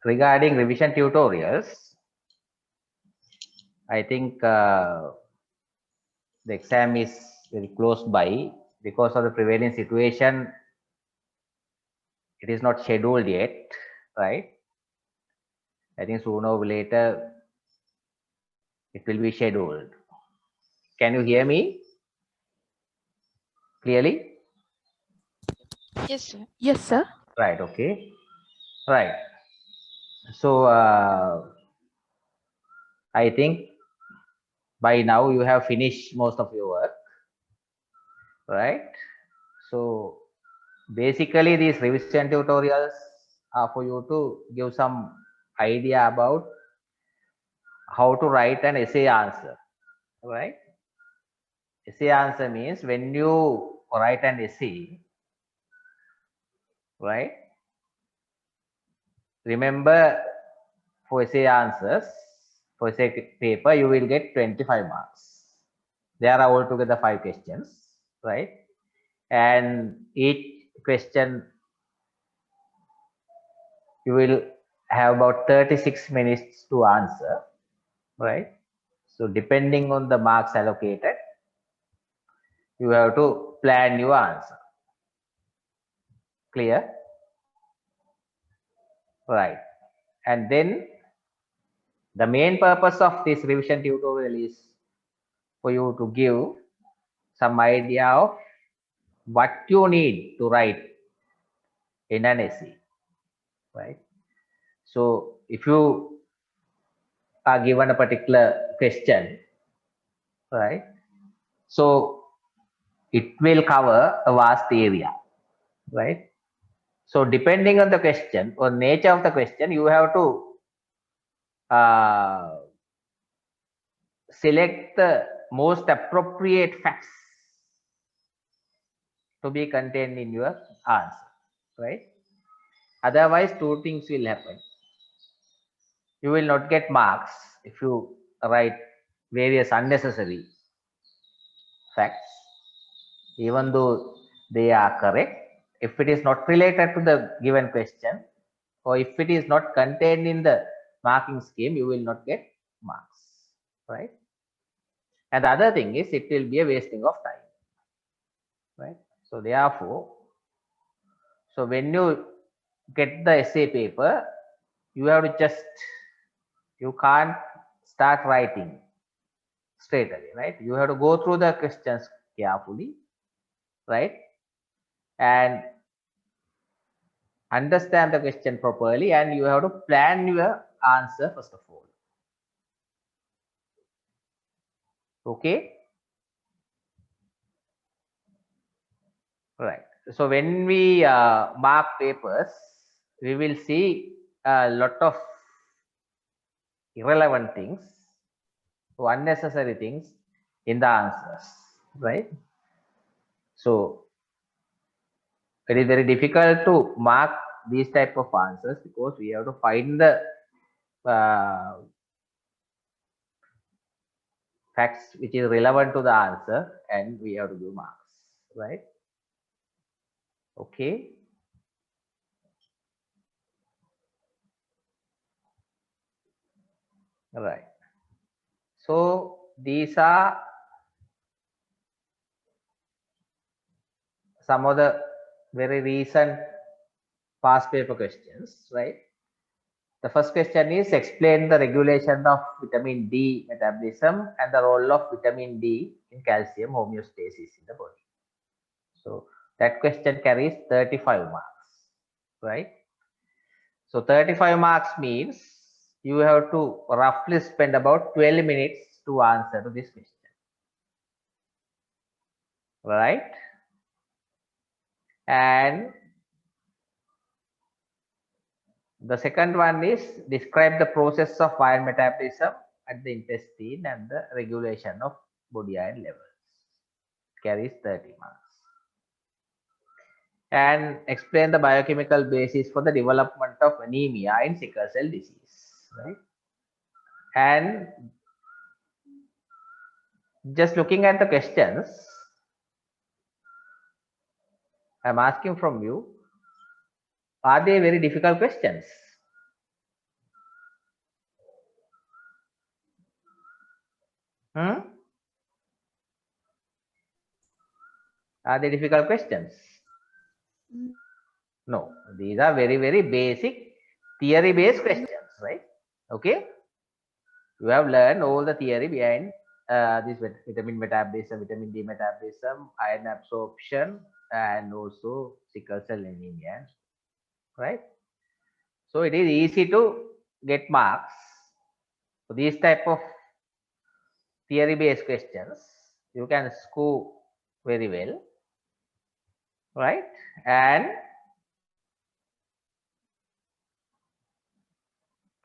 regarding revision tutorials, I think the exam is very close by. Because of the prevailing situation, it is not scheduled yet, right? I think sooner or later it will be scheduled. Can you hear me clearly? Yes, sir. Yes, sir. Right, okay. Right. So I think by now you have finished most of your work, right? So basically these revision tutorials are for you to give some idea about how to write an essay answer, right? Essay answer means when you write an essay, right? Remember, for essay answers, for essay paper, you will get 25 marks. There are altogether 5 questions, right? And each question you will have about 36 minutes to answer, right? So depending on the marks allocated, you have to plan your answer. Clear? Right. And then the main purpose of this revision tutorial is for you to give some idea of what you need to write in an essay, right? So if you are given a particular question, right? So it will cover a vast area, right? So depending on the question or nature of the question, you have to uh, select the most appropriate facts to be contained in your answer, right? Otherwise, two things will happen. You will not get marks if you write various unnecessary facts, even though they are correct. If it is not related to the given question, or if it is not contained in the marking scheme, you will not get marks, right? And the other thing is it will be a wasting of time, right? So therefore, so when you get the essay paper, you have to just, you can't start writing straight away, right? You have to go through the questions carefully, right? And understand the question properly, and you have to plan your answer first of all. Okay, right? So when we mark papers, we will see a lot of irrelevant things or unnecessary things in the answers, right? So it is very difficult to mark these type of answers because we have to find the uh, facts which is relevant to the answer, and we have to give marks, right? Okay. Right. So these are some of the very recent past paper questions, right? The first question is explain the regulation of vitamin D metabolism and the role of vitamin D in calcium homeostasis in the body. So that question carries 35 marks, right? So 35 marks means you have to roughly spend about 12 minutes to answer to this question, right? And the second one is describe the process of iron metabolism at the intestine and the regulation of body iron levels. Carries 30 marks. And explain the biochemical basis for the development of anemia in sickle cell disease, right? And just looking at the questions, I'm asking from you, are they very difficult questions? Hmm? Are they difficult questions? No, these are very, very basic theory based questions, right? Okay, you have learned all the theory behind this vitamin metabolism, vitamin D metabolism, iron absorption, and also sickle cell anemia, right? So it is easy to get marks for these type of theory based questions. You can score very well, right? And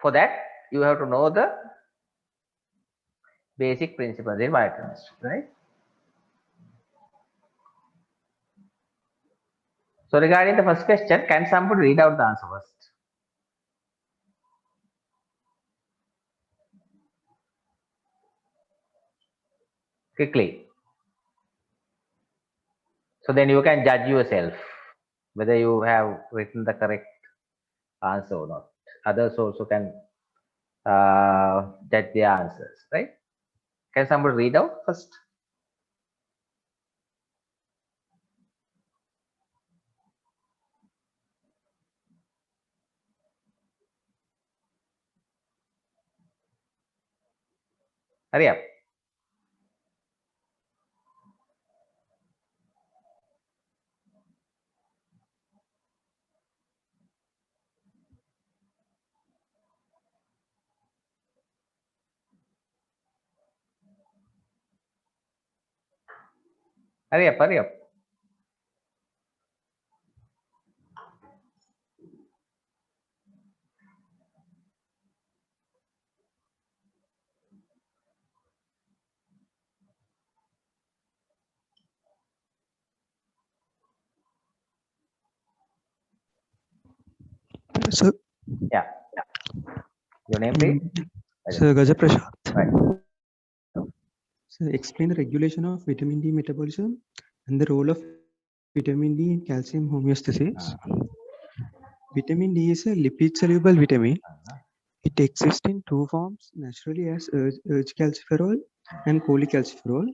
for that, you have to know the basic principles in biochemistry, right? So regarding the first question, can somebody read out the answer first? Quickly. So then you can judge yourself whether you have written the correct answer or not. Others also can judge the answers, right? Can somebody read out first? Hurry up. Hurry up, hurry up. So, Yeah. Your name, please? so Gajaprashad. Right. So, explain the regulation of vitamin D metabolism and the role of vitamin D in calcium homeostasis. Vitamin D is a lipid-soluble vitamin. It exists in two forms, naturally as calciferol and cholecalciferol.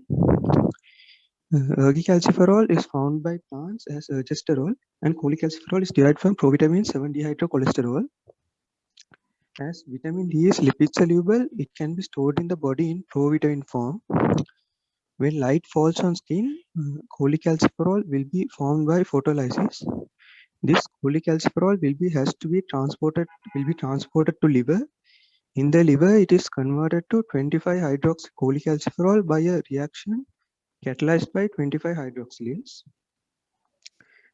Calciferol is found by plants as ergosterol, and cholecalciferol is derived from provitamine 7-dehydrocholesterol. As vitamin D is lipid soluble, it can be stored in the body in provitamin form. When light falls on skin, cholecalciferol will be formed by photolysis. This cholecalciferol will be transported to liver. In the liver, it is converted to 25-hydroxycholecalciferol by a reaction catalyzed by 25 hydroxylase.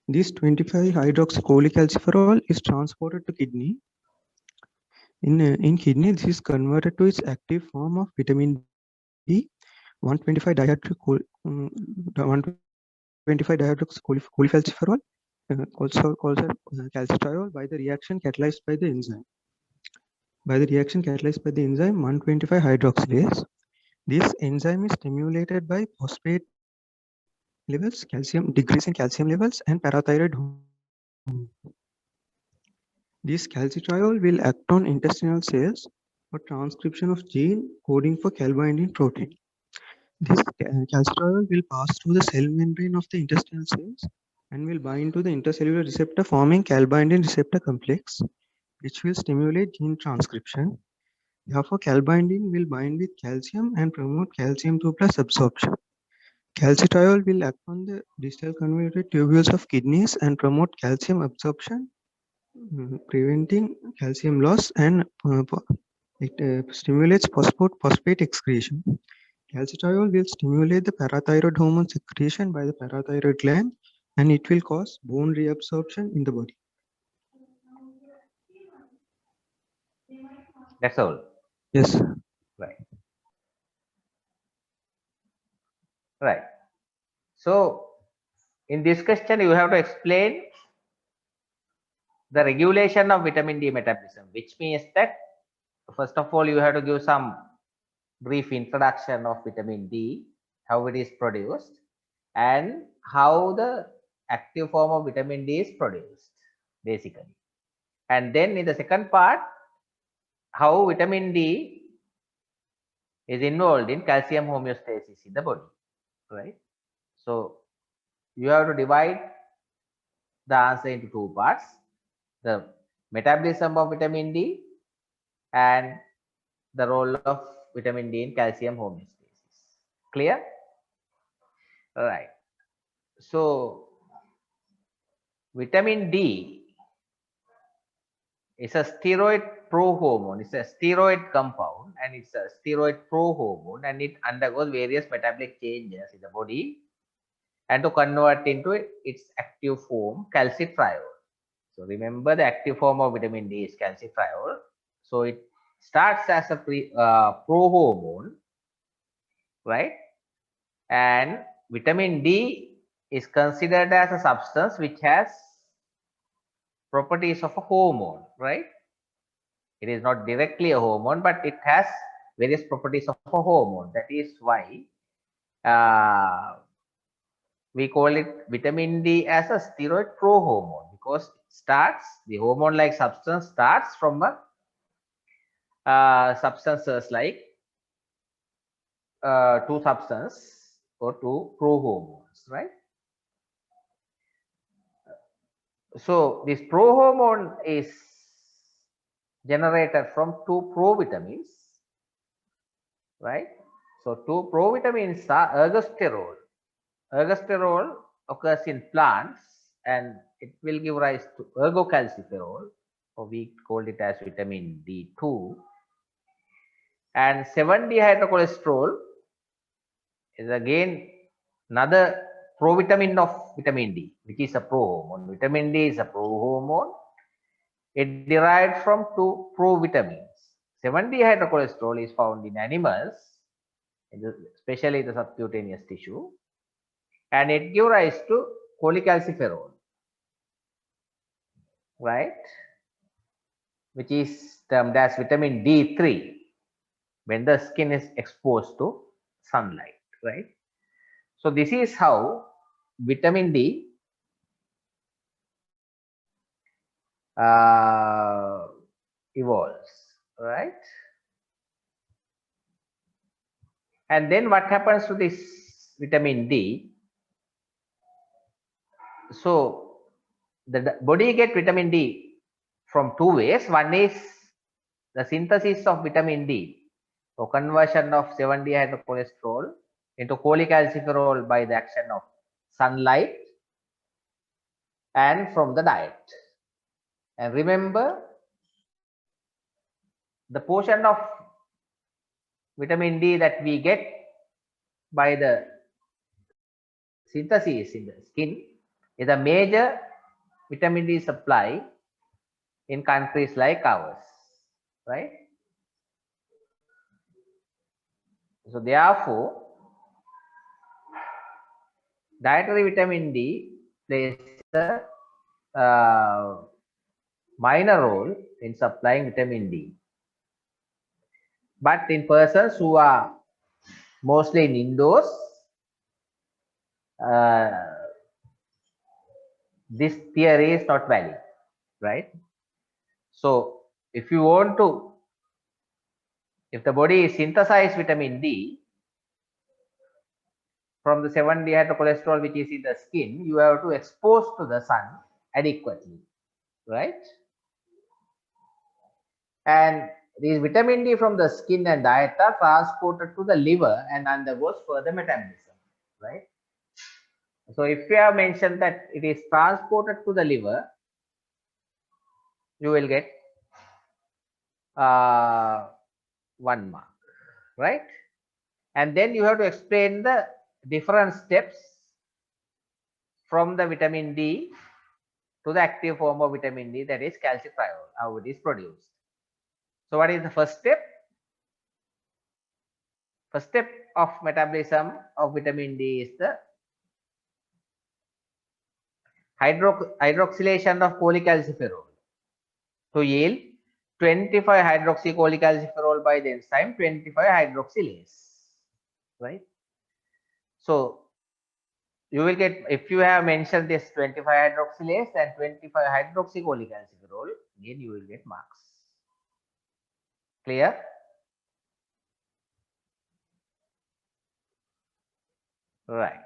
This 25-hydroxycholecalciferol is transported to kidney. In kidney, this is converted to its active form of vitamin D, 125-dihydroxycholecalciferol, also called calcitriol, by the reaction catalyzed by the enzyme. 125-hydroxylase. This enzyme is stimulated by phosphate levels, decrease in calcium levels, and parathyroid hormone. This calcitriol will act on intestinal cells for transcription of gene coding for calbindin protein. This calcitriol will pass through the cell membrane of the intestinal cells and will bind to the intercellular receptor, forming calbindin receptor complex, which will stimulate gene transcription. Therefore, calbindin will bind with calcium and promote calcium 2 plus absorption. Calcitriol will act on the distal convoluted tubules of kidneys and promote calcium absorption, preventing calcium loss, and it stimulates phosphate excretion. Calcitriol will stimulate the parathyroid hormone secretion by the parathyroid gland, and it will cause bone reabsorption in the body. That's all. Yes. Right. Right. So in this question, you have to explain the regulation of vitamin D metabolism, which means that first of all, you have to give some brief introduction of vitamin D, how it is produced, and how the active form of vitamin D is produced, basically. And then in the second part, how vitamin D is involved in calcium homeostasis in the body, right? So you have to divide the answer into two parts: the metabolism of vitamin D and the role of vitamin D in calcium homeostasis. Clear? Right. So vitamin D is a steroid prohormone. It's a steroid compound and it's a steroid prohormone, and it undergoes various metabolic changes in the body and to convert into its active form, calcitriol. So remember, the active form of vitamin D is calcitriol. So it starts as a prohormone, right? And vitamin D is considered as a substance which has properties of a hormone, right? It is not directly a hormone, but it has various properties of a hormone. That is why we call it vitamin D as a steroid prohormone, because the hormone like substance starts from a substances like two substance or two prohormones, right? So this prohormone is generated from two provitamins, right? So two provitamins are ergosterol. Ergosterol occurs in plants and it will give rise to ergocalciferol, or we called it as vitamin D2. And 7-dehydrocholesterol is again another provitamin of vitamin D, which is a prohormone. Vitamin D is a prohormone. It derived from two provitamins. 7-dehydrocholesterol is found in animals, especially the subcutaneous tissue, and it gives rise to cholecalciferol, right, which is termed as vitamin D3 when the skin is exposed to sunlight, right? So this is how vitamin D evolves, right? And then what happens to this vitamin D? So the body gets vitamin D from two ways. One is the synthesis of vitamin D, or conversion of 7-dehydrocholesterol into cholecalciferol by the action of sunlight and from the diet. And remember, the portion of vitamin D that we get by the synthesis in the skin is a major vitamin D supply in countries like ours, right? So therefore, dietary vitamin D plays a minor role in supplying vitamin D. But in persons who are mostly in indoors, this theory is not valid, right? So if you want to, if the body synthesizes vitamin D from the 7-dehydrocholesterol which is in the skin, you have to expose to the sun adequately, right? And these vitamin D from the skin and diet are transported to the liver and undergoes further metabolism, right? So if you have mentioned that it is transported to the liver, you will get 1 mark, right? And then you have to explain the different steps from the vitamin D to the active form of vitamin D, that is calcitriol, how it is produced. So what is the first step? First step of metabolism of vitamin D is the hydroxylation of cholecalciferol to yield 25 hydroxycholecalciferol by the enzyme 25 hydroxylase, right? So you will get, if you have mentioned this 25 hydroxylase and 25 hydroxycholecalciferol, again you will get marks. Clear? Right.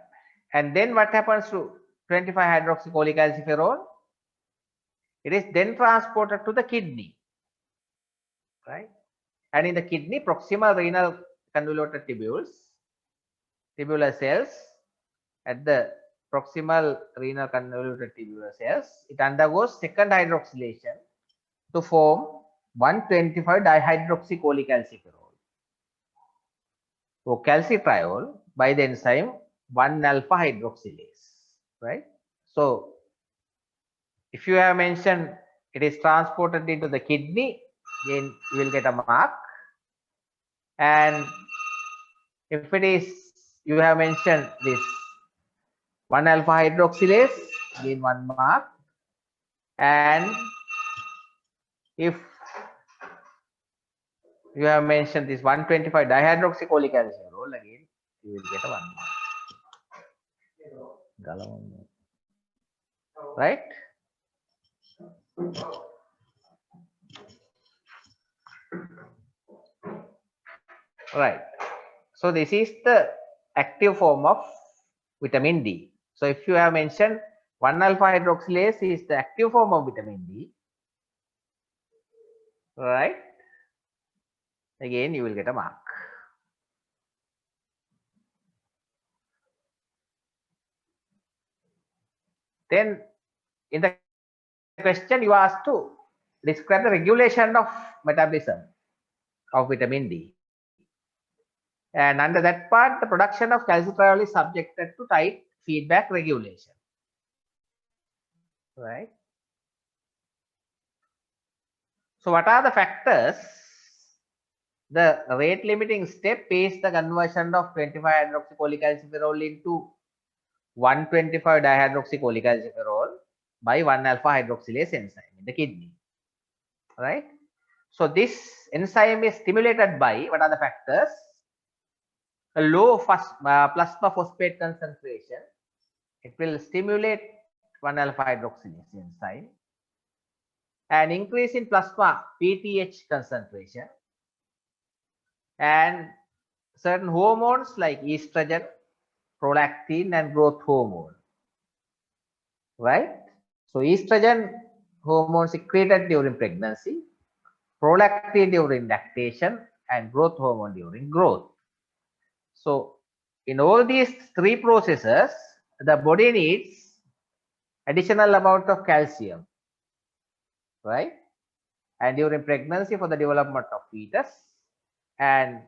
And then what happens to 25-hydroxycholecalciferol? It is then transported to the kidney, right? And in the kidney, proximal renal convoluted tubular cells, at the proximal renal convoluted tubular cells, it undergoes second hydroxylation to form 125-dihydroxycholecalciferol or calcitriol by the enzyme 1-alpha hydroxylase, right? So if you have mentioned it is transported into the kidney, then you will get a mark. And if it is, you have mentioned this 1-alpha hydroxylase, gain 1 mark. And if you have mentioned this 125-dihydroxycholecalciferol, again you will get a 1 mark. Right? Right. So this is the active form of vitamin D. So if you have mentioned 1-alpha hydroxylase is the active form of vitamin D, right? Again, you will get a mark. Then in the question you asked to describe the regulation of metabolism of vitamin D. And under that part, the production of calcitriol is subjected to tight feedback regulation. Right? So what are the factors? The rate limiting step is the conversion of 25-hydroxycholecalciferol into 125-dihydroxycholecalciferol by 1-alpha hydroxylase enzyme in the kidney. Right? So this enzyme is stimulated by what are the factors? A low plasma phosphate concentration. It will stimulate 1-alpha hydroxylase enzyme. An increase in plasma PTH concentration, and certain hormones like estrogen, prolactin, and growth hormone. Right? So estrogen hormone secreted during pregnancy, prolactin during lactation, and growth hormone during growth. So in all these three processes, the body needs additional amount of calcium, right? And during pregnancy for the development of fetus, and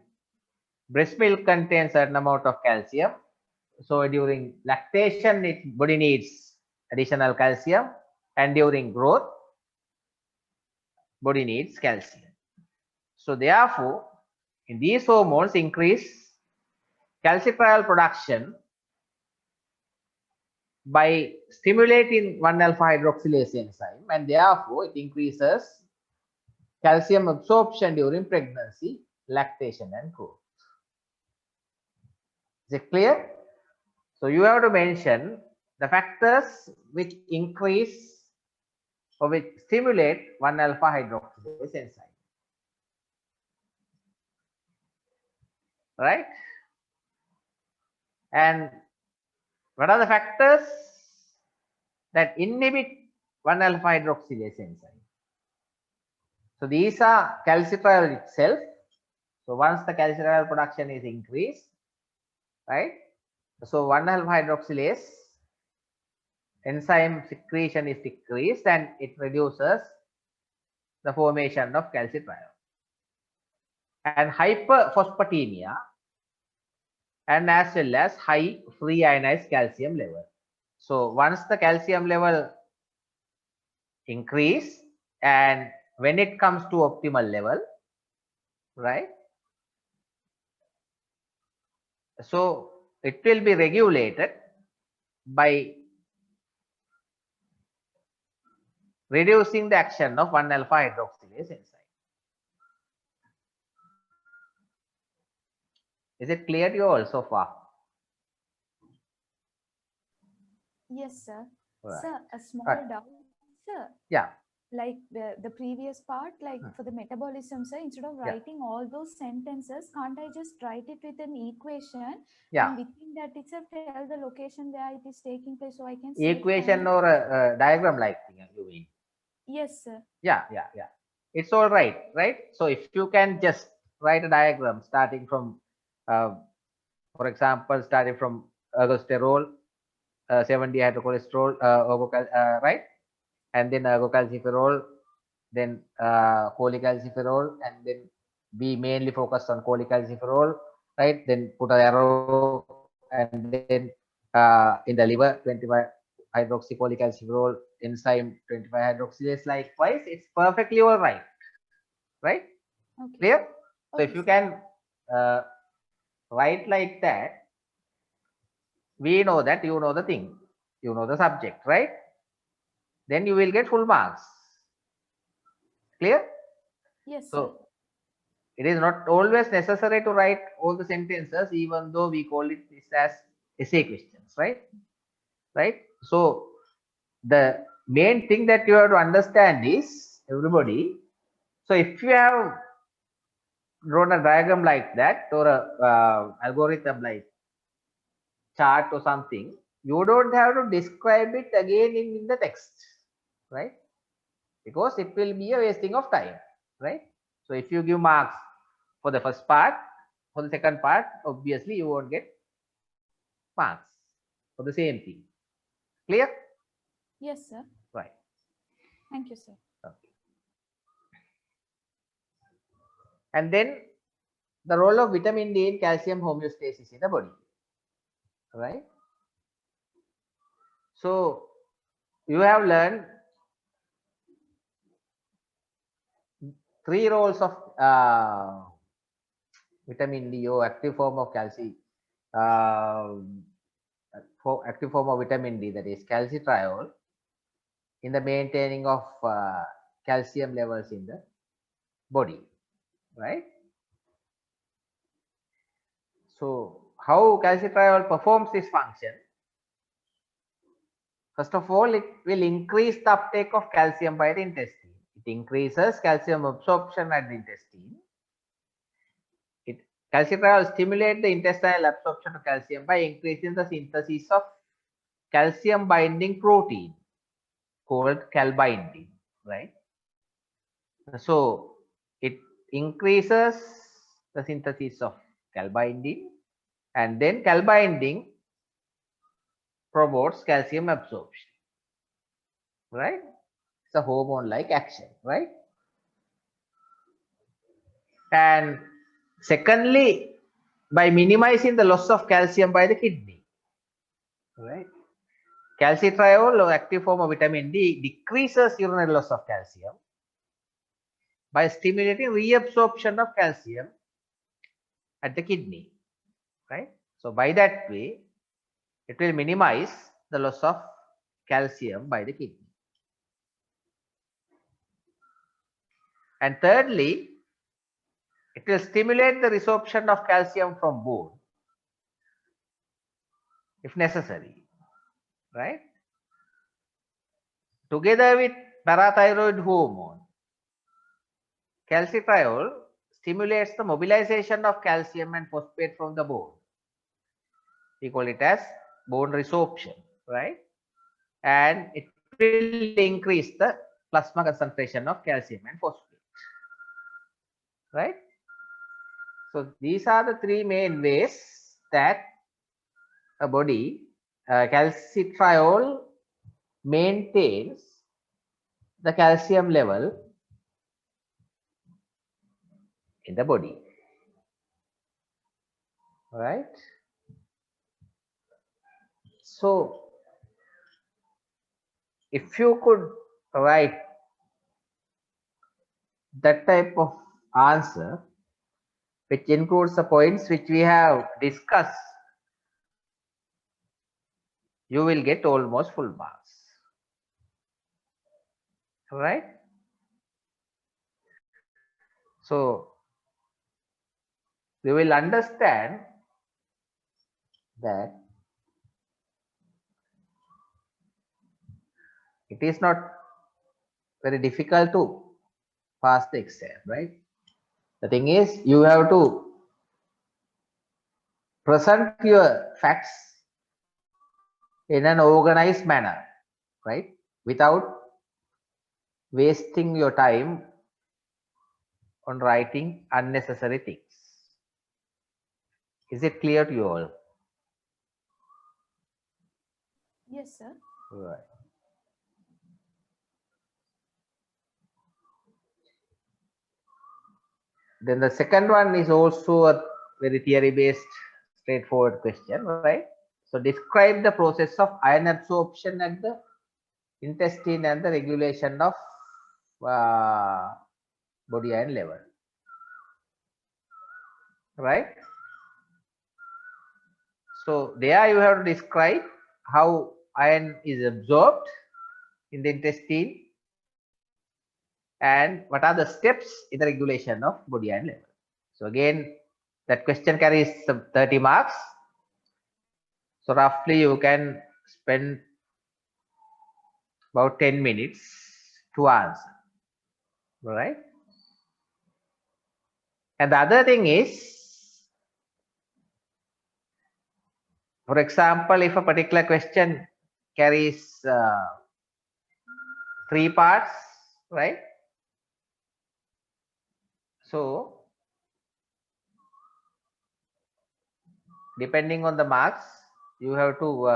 breast milk contains certain amount of calcium. So during lactation, body needs additional calcium, and during growth, body needs calcium. So therefore, in these hormones increase calcitriol production by stimulating 1-alpha hydroxylase enzyme, and therefore it increases calcium absorption during pregnancy, lactation, and growth. Is it clear? So you have to mention the factors which increase or which stimulate 1-alpha hydroxylase enzyme. Right? And what are the factors that inhibit 1-alpha hydroxylase enzyme? So these are calcitriol itself. So once the calcitriol production is increased, right? So 1-alpha hydroxylase enzyme secretion is decreased, and it reduces the formation of calcitriol. And hyperphosphatemia, and as well as high free ionized calcium level. So once the calcium level increase, and when it comes to optimal level, right? So it will be regulated by reducing the action of 1-alpha hydroxylase enzyme. Is it clear to you all so far? Yes, sir. Right. Sir, a small Right. doubt. Sir, Yeah. like the previous part, like for the metabolism, sir, instead of Yeah. writing all those sentences, can't I just write it with an equation? Yeah. And within that itself tell the location where it is taking place, so I can save Equation time. or a diagram like thing, you mean? Yes, sir. Yeah. It's all right, right? So if you can just write a diagram starting from, for example, starting from ergosterol, 70 hydrocholesterol, right? And then ergocalciferol, then cholecalciferol, and then we mainly focus on cholecalciferol, right? Then put an arrow, and then in the liver, 25 hydroxycholecalciferol, enzyme 25 hydroxylase. Likewise, it's perfectly all right, right? Okay, Clear? sir. So if Okay, you sir. can write like that, we know that you know the thing, you know the subject, right? Then you will get full marks. Clear? Yes, sir. So it is not always necessary to write all the sentences, even though we call it this as essay questions, right? Right? So the main thing that you have to understand is, everybody, so if you have drawn a diagram like that, or a algorithm like chart or something, you don't have to describe it again in the text, right? Because it will be a wasting of time, right? So if you give marks for the first part, for the second part, obviously you won't get marks for the same thing. Clear? Yes, sir. Right. Thank you, sir. Okay. And then the role of vitamin D in calcium homeostasis in the body, right? So you have learned three roles of vitamin D, or active form of calcium, for active form of vitamin D, that is calcitriol, in the maintaining of calcium levels in the body, right? So how calcitriol performs this function? First of all, it will increase the uptake of calcium by the intestine. It increases calcium absorption at the intestine. Calcitriol stimulates the intestinal absorption of calcium by increasing the synthesis of calcium binding protein called calbindin, right? So it increases the synthesis of calbindin, and then calbindin promotes calcium absorption, right? It's a hormone like action, right? And secondly, by minimizing the loss of calcium by the kidney, right? Calcitriol, or active form of vitamin D, decreases urinary loss of calcium by stimulating reabsorption of calcium at the kidney, right? So by that way, it will minimize the loss of calcium by the kidney. And thirdly, it will stimulate the resorption of calcium from bone if necessary, right? Together with parathyroid hormone, calcitriol stimulates the mobilization of calcium and phosphate from the bone. We call it as bone resorption, right? And it will increase the plasma concentration of calcium and phosphate, right? So these are the three main ways that a body, calcitriol, maintains the calcium level in the body, right? So if you could write that type of answer, which includes the points which we have discussed, you will get almost full marks, right? So we will understand that it is not very difficult to pass the exam, right? The thing is, you have to present your facts in an organized manner, right? Without wasting your time on writing unnecessary things. Is it clear to you all? Yes, sir. Right. Then the second one is also a very theory-based, straightforward question, right? So describe the process of iron absorption at the intestine and the regulation of body iron level, right? So there you have to describe how iron is absorbed in the intestine and what are the steps in the regulation of body iron level. So again, that question carries some 30 marks. So roughly you can spend about 10 minutes to answer, right? And the other thing is, for example, if a particular question carries 3 parts, right? So depending on the marks, you have to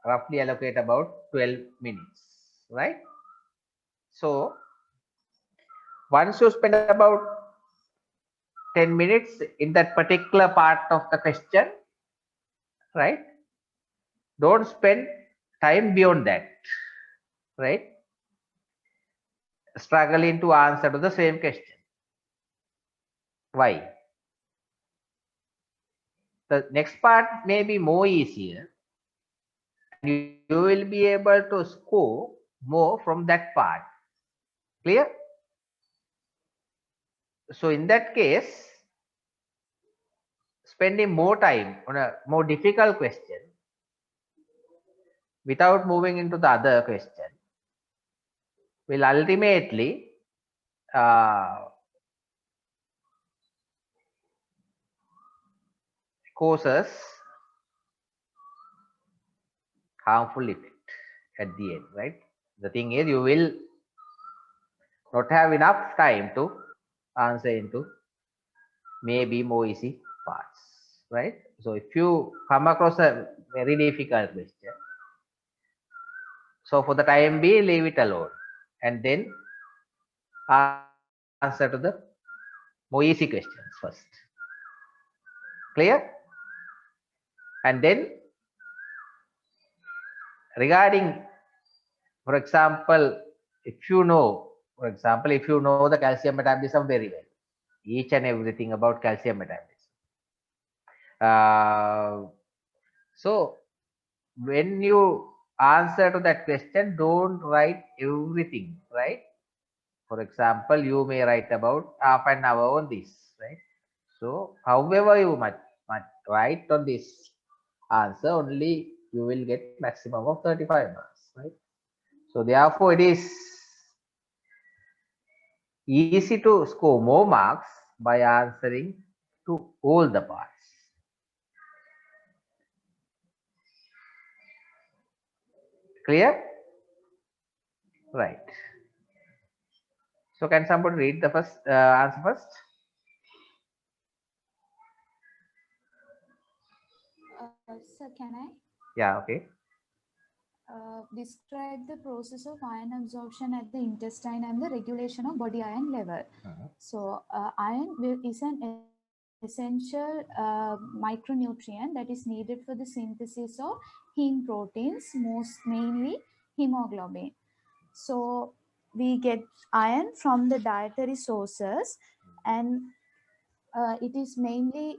roughly allocate about 12 minutes, right? So once you spend about 10 minutes in that particular part of the question, right? Don't spend time beyond that, right? Struggling to answer to the same question. Why? The next part may be more easier and you will be able to score more from that part. Clear? So in that case, spending more time on a more difficult question without moving into the other question will ultimately causes harmful effect at the end, right? The thing is, you will not have enough time to answer into maybe more easy parts, right? So if you come across a very difficult question, so for the time being, leave it alone and then answer to the more easy questions first. Clear? And then regarding, for example, if you know the calcium metabolism very well, each and everything about calcium metabolism. So when you answer to that question, don't write everything, right? For example, you may write about half an hour on this, right? So however you might write on this answer, only you will get maximum of 35 marks, right? So therefore it is easy to score more marks by answering to all the parts. Clear? Right. So can somebody read the first answer first? Sir, can I? Yeah, okay. Describe the process of iron absorption at the intestine and the regulation of body iron level. So is an essential micronutrient that is needed for the synthesis of heme proteins, mainly hemoglobin. So we get iron from the dietary sources, and it is mainly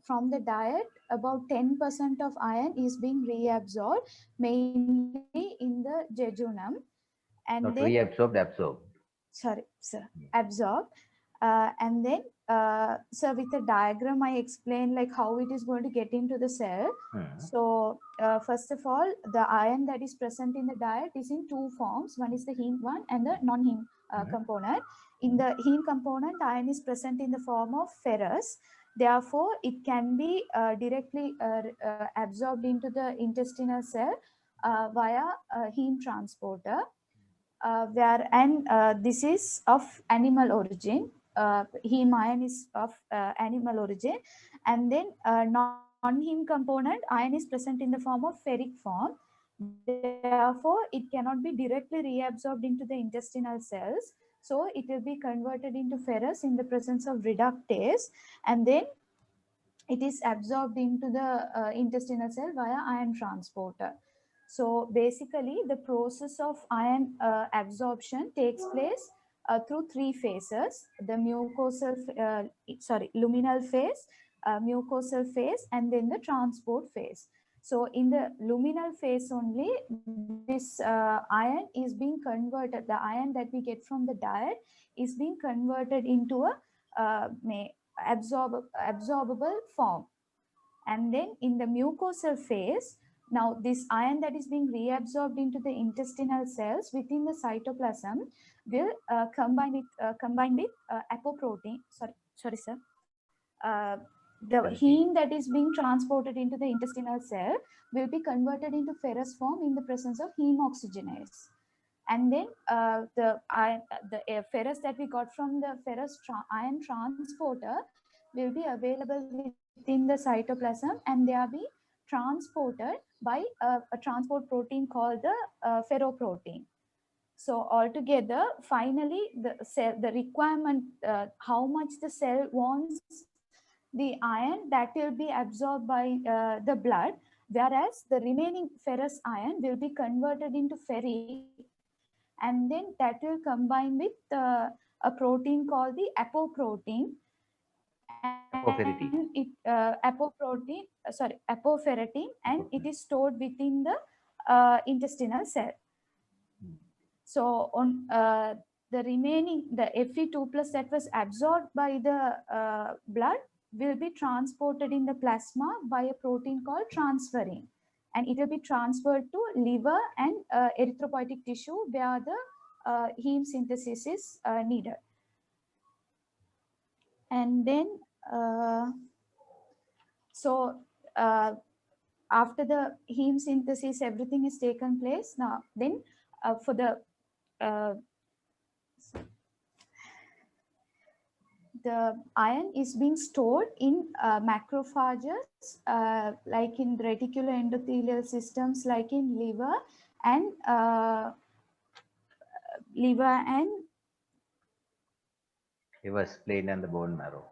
from the diet. About 10% of iron is being reabsorbed, mainly in the jejunum, and Not then reabsorbed, absorbed. sorry, sir, absorbed, And then so with the diagram I explained like how it is going to get into the cell. So first of all, the iron that is present in the diet is in two forms. One is the heme one and the non-heme component. In the heme component, iron is present in the form of ferrous. Therefore, it can be directly absorbed into the intestinal cell via heme transporter. This is of animal origin. Heme iron is of animal origin, and then non-heme component iron is present in the form of ferric form. Therefore, it cannot be directly reabsorbed into the intestinal cells. So it will be converted into ferrous in the presence of reductase, and then it is absorbed into the intestinal cell via iron transporter. So basically, the process of iron absorption takes place through three phases: the luminal phase, mucosal phase, and then the transport phase. So in the luminal phase only, this iron is being converted. The iron that we get from the diet is being converted into a absorbable form. And then in the mucosal phase, now this iron that is being reabsorbed into the intestinal cells within the cytoplasm will combine with apoprotein. Sorry, sir. The heme that is being transported into the intestinal cell will be converted into ferrous form in the presence of heme oxygenase. And then the ferrous that we got from the ferrous iron transporter will be available within the cytoplasm, and they are being transported by a transport protein called the ferroprotein. So altogether, finally, the requirement, how much the cell wants the iron, that will be absorbed by the blood, whereas the remaining ferrous iron will be converted into ferric, and then that will combine with a protein called the apoprotein, and apoferritin, and it is stored within the intestinal cell. So on the remaining, the Fe2 plus that was absorbed by the blood will be transported in the plasma by a protein called transferrin, and it will be transferred to liver and erythropoietic tissue where the heme synthesis is needed. And then after the heme synthesis, everything is taken place. Now then for the iron is being stored in macrophages, like in reticular endothelial systems, like in liver and liver, spleen, and the bone marrow.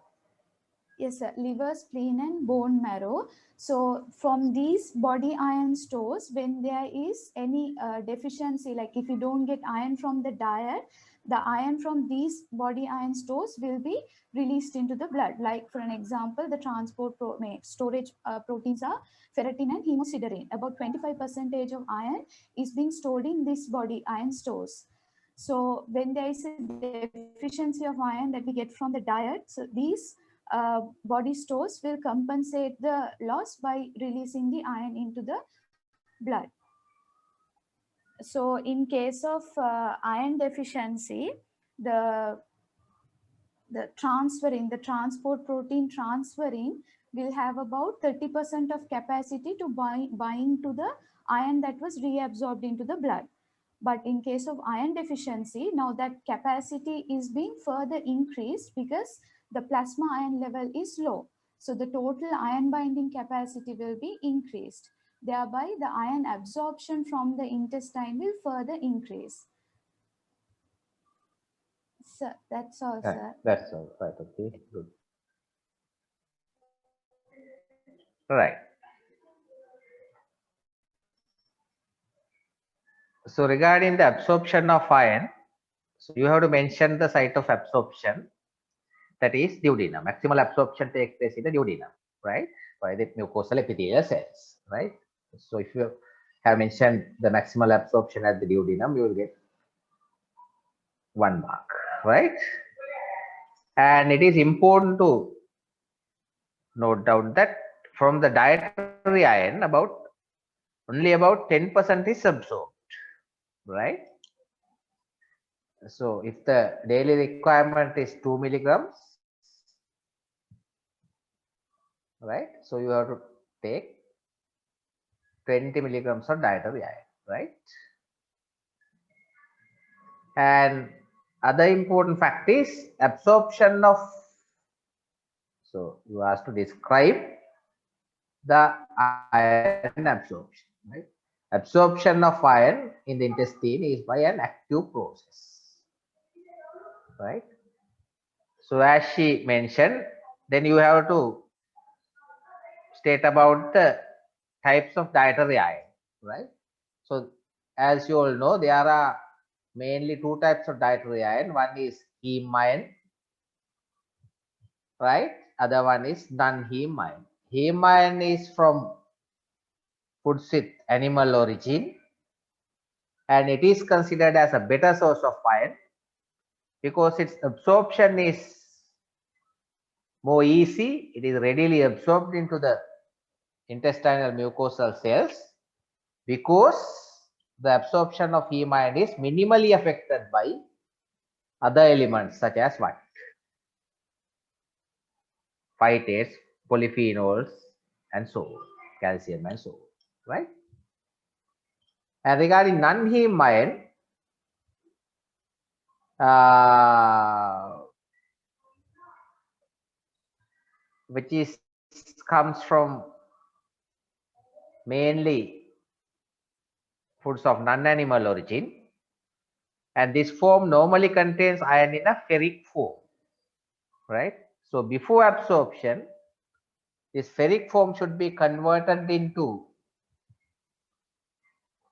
Yes, sir. Liver, spleen, and bone marrow. So from these body iron stores, when there is any deficiency, like if you don't get iron from the diet, the iron from these body iron stores will be released into the blood. Like for an example, the transport storage proteins are ferritin and hemosiderin. About 25% of iron is being stored in this body iron stores. So when there is a deficiency of iron that we get from the diet, so these body stores will compensate the loss by releasing the iron into the blood. So in case of iron deficiency, the transport protein transferrin will have about 30% of capacity to bind to the iron that was reabsorbed into the blood. But in case of iron deficiency, now that capacity is being further increased because the plasma iron level is low. So the total iron binding capacity will be increased. Thereby, the iron absorption from the intestine will further increase. So that's all, sir. That's all right. Okay, good. Right. So regarding the absorption of iron, so you have to mention the site of absorption, that is duodenum. Maximal absorption takes place in the duodenum, right? By the mucosal epithelial cells, right? So if you have mentioned the maximal absorption at the duodenum, you will get 1 mark, right? And it is important to note down that from the dietary iron, only about 10% is absorbed, right? So if the daily requirement is 2 milligrams, right? So you have to take 20 milligrams of dietary iron, right? And other important fact is absorption of, so you have to describe the iron absorption, right? Absorption of iron in the intestine is by an active process, right? So as she mentioned, then you have to state about the types of dietary iron, right? So as you all know, there are mainly two types of dietary iron. One is heme iron, right? Other one is non-heme iron. Heme iron is from foods with animal origin, and it is considered as a better source of iron because its absorption is more easy. It is readily absorbed into the intestinal mucosal cells because the absorption of heme iron is minimally affected by other elements such as what? Phytates, polyphenols, and so on, calcium and so on, right? And regarding non-heme iron, which is comes from mainly foods of non-animal origin, and this form normally contains iron in a ferric form, right? So before absorption, this ferric form should be converted into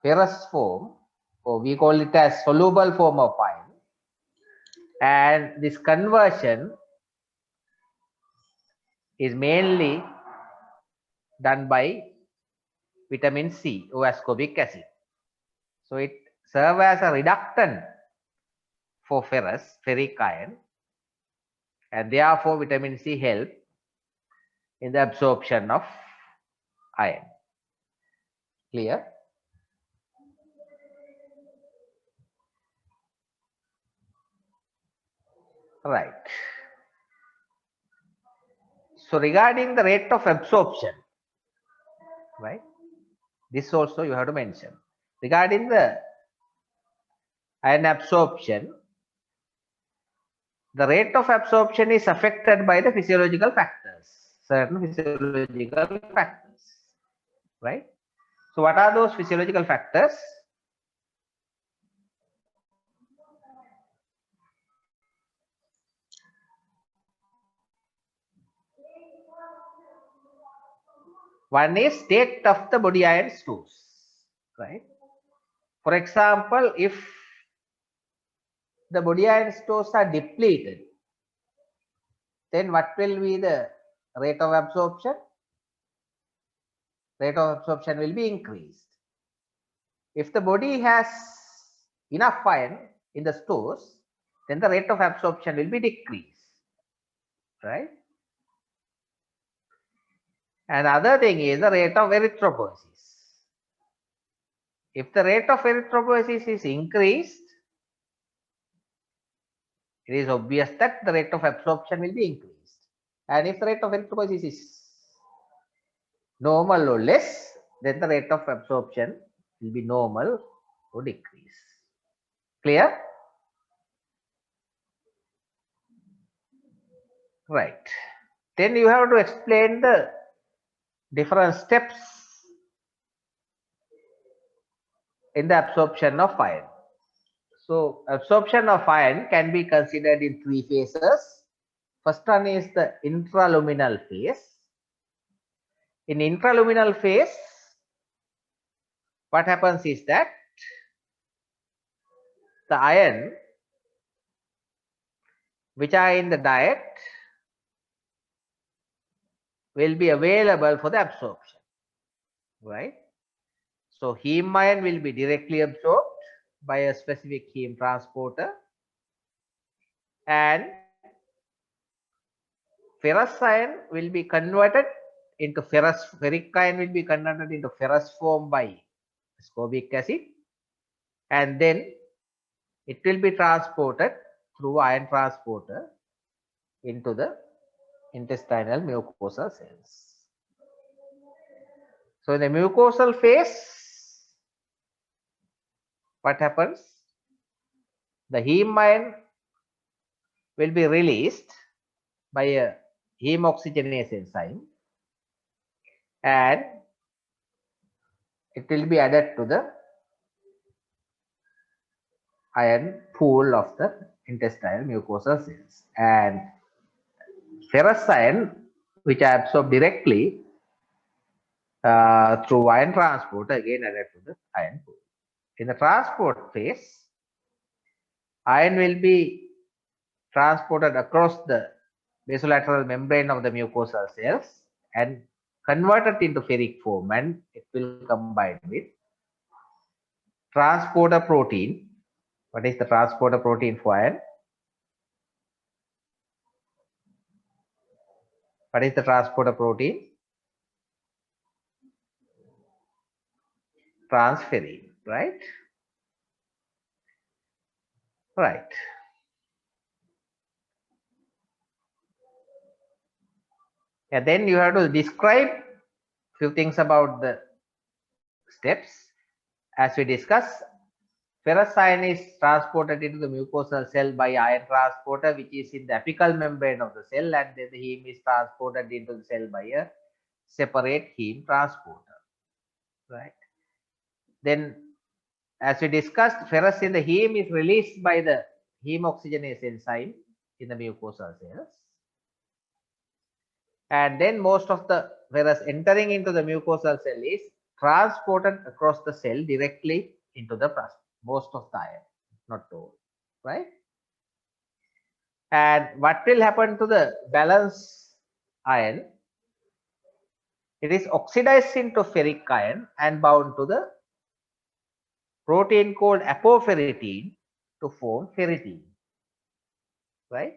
ferrous form, or we call it as soluble form of iron, and this conversion is mainly done by vitamin C or ascorbic acid. So it serves as a reductant for ferric iron, and therefore vitamin C help in the absorption of iron. Clear? Right. So regarding the rate of absorption, right? This also you have to mention. Regarding the iron absorption, the rate of absorption is affected by the physiological factors, certain physiological factors, right? So what are those physiological factors? One is state of the body iron stores, right? For example, if the body iron stores are depleted, then what will be the rate of absorption? Rate of absorption will be increased. If the body has enough iron in the stores, then the rate of absorption will be decreased, right? And other thing is the rate of erythropoiesis. If the rate of erythropoiesis is increased, it is obvious that the rate of absorption will be increased. And if the rate of erythropoiesis is normal or less, then the rate of absorption will be normal or decrease. Clear? Right. Then you have to explain the different steps in the absorption of iron. So absorption of iron can be considered in three phases. First one is the intraluminal phase. In intraluminal phase, what happens is that the iron which are in the diet will be available for the absorption, right? So heme iron will be directly absorbed by a specific heme transporter, and ferrous ion will be converted into ferric ion will be converted into ferrous form by ascorbic acid, and then it will be transported through ion transporter into the intestinal mucosal cells. So in the mucosal phase, what happens? The heme ion will be released by a heme oxygenase enzyme, and it will be added to the ion pool of the intestinal mucosal cells, and ferrous ion, which I absorb directly through ion transport, again added to the ion pool. In the transport phase, ion will be transported across the basolateral membrane of the mucosal cells and converted into ferric form, and it will combine with transporter protein. What is the transporter protein for ion? What is the transporter protein? Transferrin, right? Right. And then you have to describe few things about the steps. As we discussed, ferrous ion is transported into the mucosal cell by ion transporter, which is in the apical membrane of the cell, and then the heme is transported into the cell by a separate heme transporter, right? Then, as we discussed, ferrous in the heme is released by the heme oxygenase enzyme in the mucosal cells, and then most of the ferrous entering into the mucosal cell is transported across the cell directly into the plasma. Most of the ion, not all, right? And what will happen to the balance ion? It is oxidized into ferric ion and bound to the protein called apoferritin to form ferritin, right?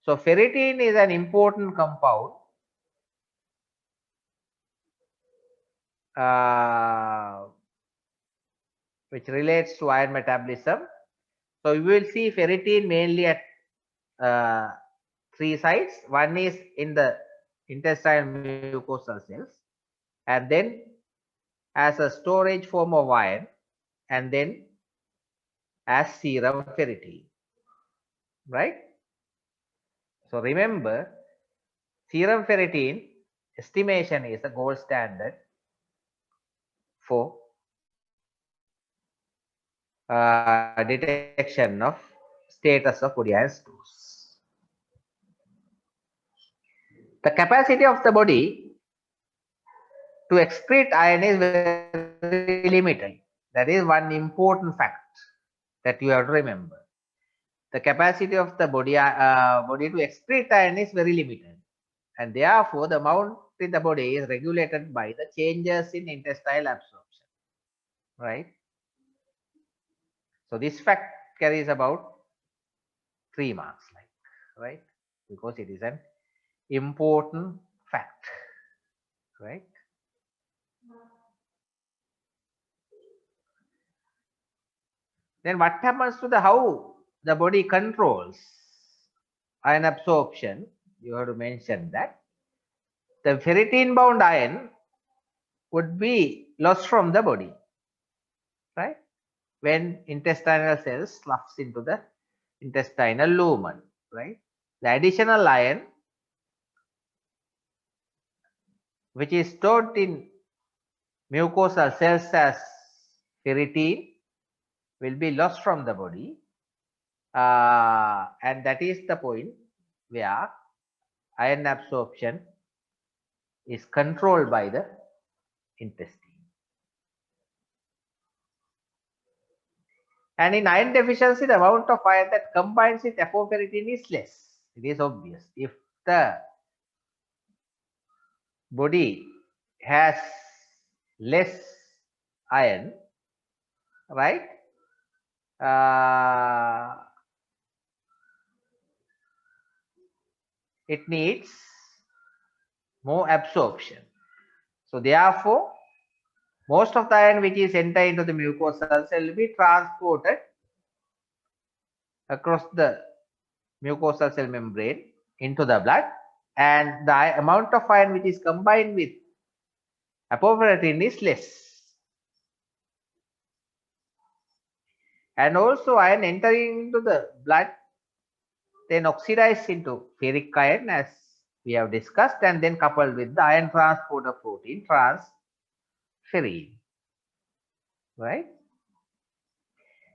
So ferritin is an important compound which relates to iron metabolism. So you will see ferritin mainly at three sites. One is in the intestinal mucosal cells, and then as a storage form of iron, and then as serum ferritin, right? So remember, serum ferritin estimation is the gold standard for detection of status of body ion stores. The capacity of the body to excrete iron is very limited. That is one important fact that you have to remember. The capacity of the body to excrete iron is very limited, and therefore the amount in the body is regulated by the changes in intestinal absorption, right? So this fact carries about 3 marks, like, right? Because it is an important fact, right? Then what happens to the how the body controls iron absorption? You have to mention that the ferritin bound iron would be lost from the body, right? When intestinal cells sloughs into the intestinal lumen, right? The additional iron, which is stored in mucosal cells as ferritin, will be lost from the body, and that is the point where iron absorption is controlled by the intestine. And in iron deficiency, the amount of iron that combines with apoferritin is less. It is obvious. If the body has less iron, right? it needs more absorption. So therefore, most of the iron which is enter into the mucosal cell will be transported across the mucosal cell membrane into the blood, and the amount of iron which is combined with apoprotein is less. And also iron entering into the blood then oxidize into ferric iron as we have discussed, and then coupled with the iron transporter protein transferrin, right?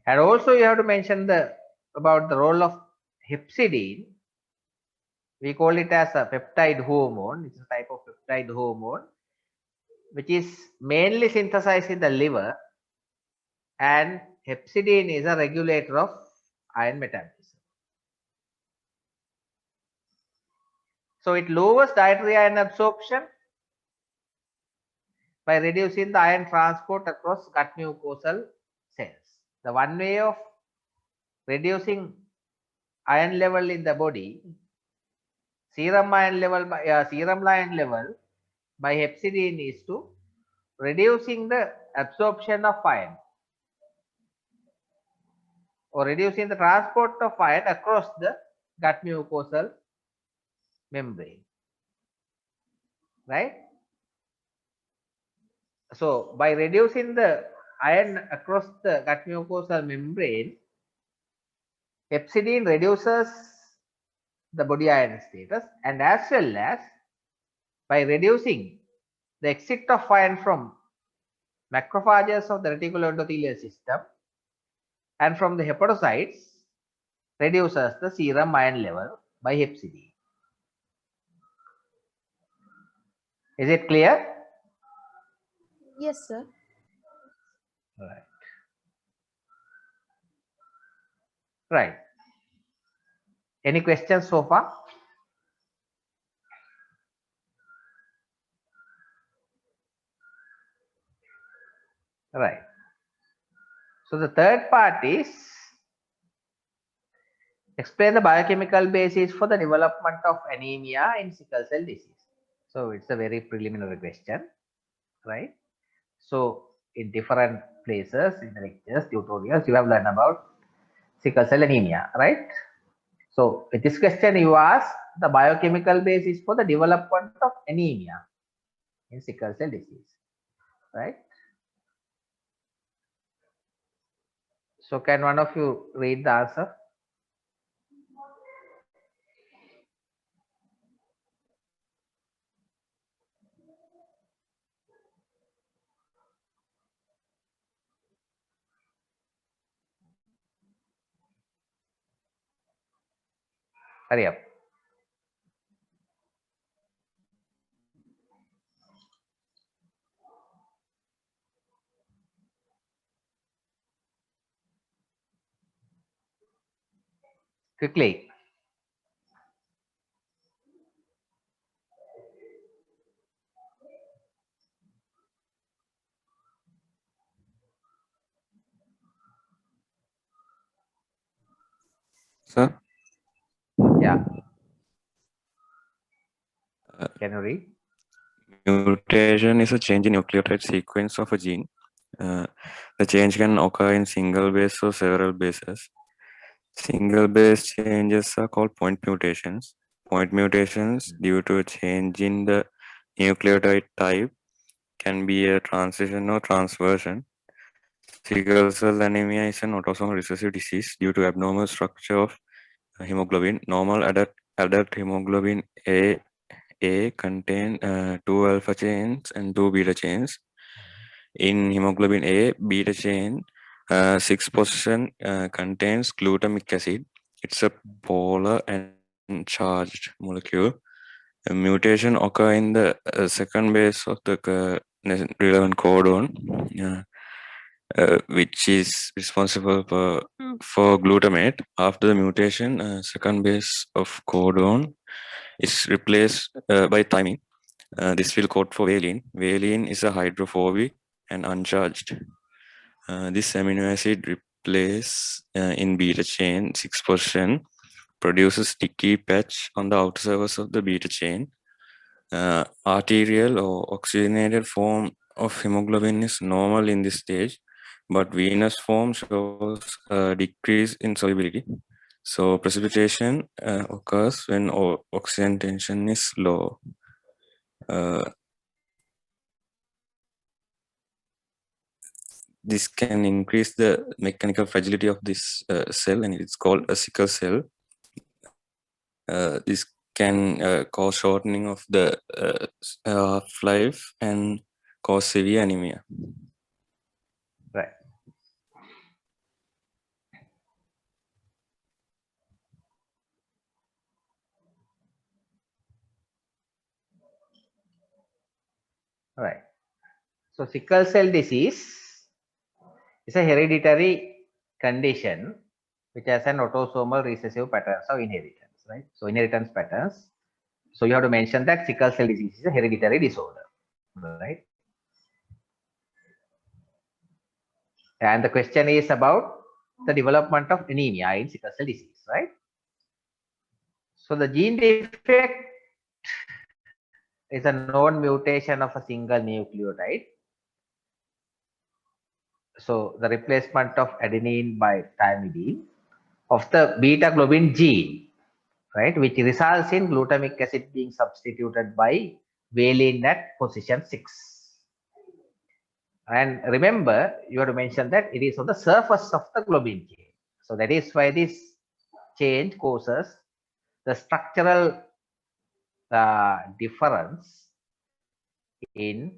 And also you have to mention about the role of hepcidin. We call it as a peptide hormone. It's a type of peptide hormone which is mainly synthesized in the liver, and hepcidin is a regulator of iron metabolism. So it lowers dietary iron absorption by reducing the iron transport across gut mucosal cells. The one way of reducing iron level in the body, serum iron level by hepcidin, is to reducing the absorption of iron or reducing the transport of iron across the gut mucosal membrane, right? So by reducing the iron across the gut mucosal membrane, hepcidin reduces the body iron status, and as well as by reducing the exit of iron from macrophages of the reticuloendothelial system and from the hepatocytes, reduces the serum iron level by hepcidin. Is it clear? Yes, sir. Right. Right. Any questions so far? Right. So the third part is explain the biochemical basis for the development of anemia in sickle cell disease. So it's a very preliminary question, right? So in different places, in the lectures, tutorials, you have learned about sickle cell anemia, right? So with this question, you ask the biochemical basis for the development of anemia in sickle cell disease, right? So can one of you read the answer? Hurry up. Quickly. Sir, Yeah. Can you read? mutation is a change in nucleotide sequence of a gene. The change can occur in single base or several bases. Single base changes are called point mutations. Point mutations due to a change in the nucleotide type can be a transition or transversion. Sickle cell anemia is an autosomal recessive disease due to abnormal structure of hemoglobin. Normal adult hemoglobin A contain 2 alpha chains and 2 beta chains. In hemoglobin A, beta chain 6 position contains glutamic acid. It's a polar and charged molecule. A mutation occur in the second base of the relevant codon, which is responsible for glutamate. After the mutation, second base of codon is replaced by thymine. This will code for valine. Valine is a hydrophobic and uncharged. This amino acid replaces in beta chain 6% produce a sticky patch on the outer surface of the beta chain. Arterial or oxygenated form of hemoglobin is normal in this stage, but venous form shows a decrease in solubility. So precipitation occurs when oxygen tension is low. This can increase the mechanical fragility of this cell, and it's called a sickle cell. This can cause shortening of the half-life and cause severe anemia. Right. Right. So sickle cell disease is a hereditary condition which has an autosomal recessive patterns of inheritance, right? So inheritance patterns. So you have to mention that sickle cell disease is a hereditary disorder, right? And the question is about the development of anemia in sickle cell disease, right? So the gene defect is a known mutation of a single nucleotide. So the replacement of adenine by thymidine of the beta globin gene, right, which results in glutamic acid being substituted by valine at position 6. And remember, you have to mention that it is on the surface of the globin chain. So that is why this change causes the structural difference in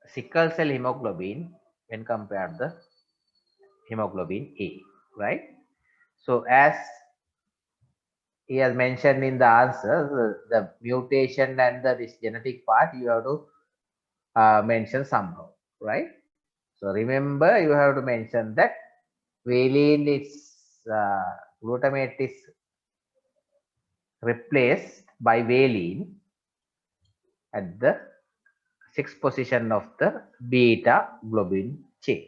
sickle cell hemoglobin when compared to the hemoglobin A, right? So as he has mentioned in the answer, the mutation and this genetic part you have to mention somehow, right? So remember, you have to mention that valine is glutamate is replaced by valine at the 6th position of the beta globin chain,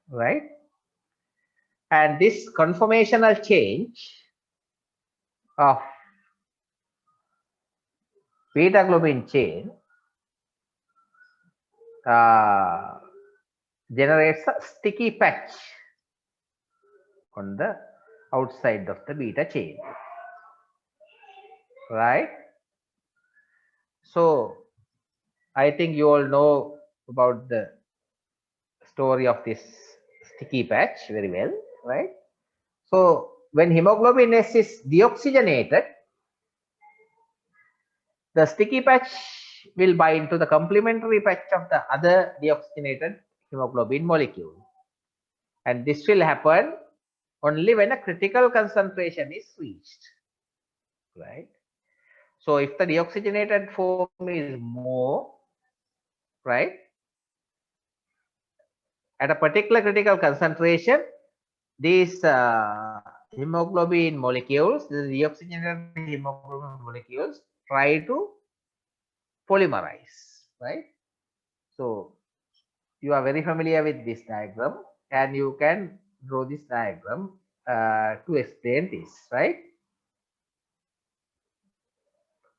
right? And this conformational change of beta globin chain generates a sticky patch on the outside of the beta chain, right? So I think you all know about the story of this sticky patch very well, right? So when hemoglobin S is deoxygenated, the sticky patch will bind to the complementary patch of the other deoxygenated hemoglobin molecule. And this will happen only when a critical concentration is reached, right? So if the deoxygenated form is more, right, at a particular critical concentration, these hemoglobin molecules, the deoxygenated hemoglobin molecules, try to polymerize, right? So you are very familiar with this diagram, and you can draw this diagram to explain this, right?